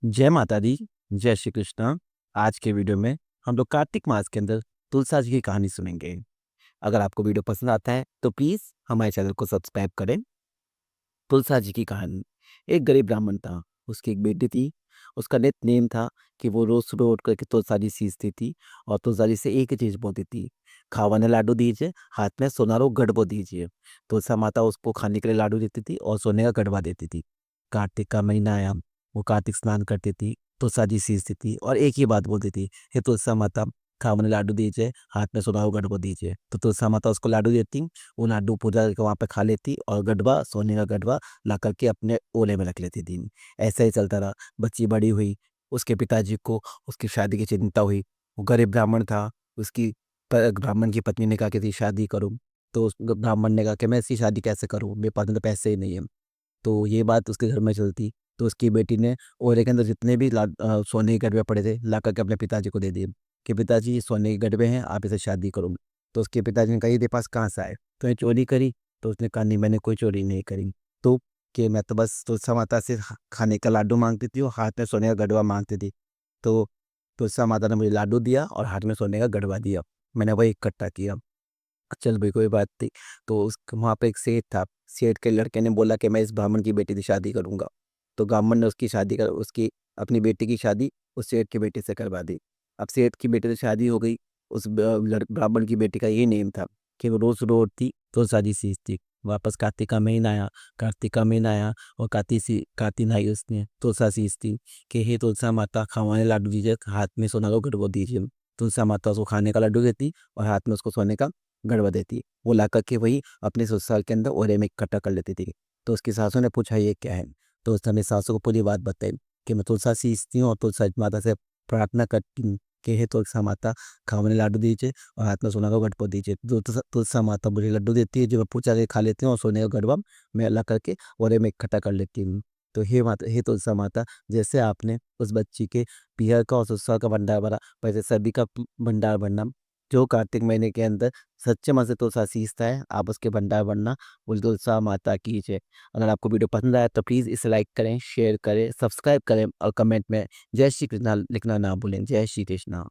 जय माता दी, जय श्री कृष्णा। आज के वीडियो में हम लोग कार्तिक मास के अंदर तुलसा जी की कहानी सुनेंगे। अगर आपको वीडियो पसंद आता है तो प्लीज़ हमारे चैनल को सब्सक्राइब करें। तुलसा जी की कहानी। एक गरीब ब्राह्मण था, उसकी एक बेटी थी। उसका नित्य नेम था कि वो रोज़ सुबह उठ कर के तुलसा जी सींचती थी और तुलसा जी से एक ही चीज़ बोलती थी, "खावाने लाडू दीजिए, हाथ में सोनारो गड़बो दीजिए।" तुलसा माता उसको खाने के लिए लाडू देती थी और सोने का गड़बा देती थी। कार्तिक का महीना आया, वो कार्तिक स्नान करती थी, तुलसा जी सींचती थी और एक ही बात बोलती थी, "हे तुलसा माता, खावाने लाडू दीजिए, हाथ में सोनारो गड़बो दीजिए।" तो तुलसा माता उसको लाडू देती, वो लाडू पूजा करके वहाँ पे खा लेती और गड़बा, सोने का गड़बा ला कर के अपने ओले में रख लेती थी। ऐसा ही चलता रहा। बच्ची बड़ी हुई, उसके पिताजी को उसकी शादी की चिंता हुई। वो गरीब ब्राह्मण था, उसकी ब्राह्मण की पत्नी ने कहा कि शादी करूँ। तो उस ब्राह्मण ने कहा कि मैं इसकी शादी कैसे करूँ, मेरे पास में तो पैसे ही नहीं है। तो ये बात उसके घर में चलती, तो उसकी बेटी ने ओले के अंदर जितने भी सोने के गड़बे पड़े थे, ला कर के अपने पिताजी को दे दिए कि पिताजी ये सोने के गड़बे हैं, आप इसे शादी करो। तो उसके पिताजी ने कहा, ये तेरे पास कहाँ से आए? तूने चोरी करी? तो उसने कहा, नहीं, मैंने कोई चोरी नहीं करी। तो कि मैं तो बस तुलसा माता से खाने का लाडू मांगती थी और हाथ में सोने का गड़बा मांगती थी। तो तुलसा माता ने मुझे लाडू दिया और हाथ में सोने का गड़बा दिया। मैंने वही इकट्ठा किया। चल भई कोई बात नहीं। तो उस वहाँ पे एक सेठ था। सेठ के लड़के ने बोला कि मैं इस ब्राह्मण की बेटी से शादी करूँगा। तो ब्राह्मण ने उसकी अपनी बेटी की शादी उस सेठ की बेटी से करवा दी। अब सेठ की बेटी से शादी हो गई। उस ब्राह्मण की बेटी का ये नेम था कि वो रोज़-रोज़ उठती तो साजी सींचती। वापस कार्तिक का महीना आया और कार्तिक नहाई उसने, तुलसा सींचती कि हे तुलसा माता, खवाने लाडू दीजिए, हाथ में सोना का गड़बो दीजिए। तुलसा माता उसको खाने का लड्डू देती और हाथ में उसको सोने का गड़बा देती। वो लाकर के वही अपने ससुराल के अंदर ओरे में इकट्ठा कर लेती थी। तो उसकी सासू ने पूछा, ये क्या है? तो उसने अपनी सासू को पूरी बात बताई कि मैं तुलसा सींचती हूँ और तुलसा माता से प्रार्थना करती हूँ कि हे तुलसा माता, खाने लाडू दीजिए और हाथ में सोना का गड़बा दीजिए। तो तुलसा माता मुझे लड्डू देती है जो मैं पूजा के खा लेती हूँ और सोने का गड़बा मैं ला करके ओरे में इकट्ठा कर लेती हूँ। तो हे तुलसा माता, जैसे आपने उस बच्ची के पीहर का और ससुराल का भंडार भरा, वैसे सभी का भंडार भरना। जो कार्तिक महीने के अंदर सच्चे मन से तुलसा सींचता है, आप उसके भंडार बनना। बोल तुलसा माता की जय। अगर आपको वीडियो पसंद आया तो प्लीज़ इसे लाइक करें, शेयर करें, सब्सक्राइब करें और कमेंट में जय श्री कृष्णा लिखना ना भूलें। जय श्री कृष्णा।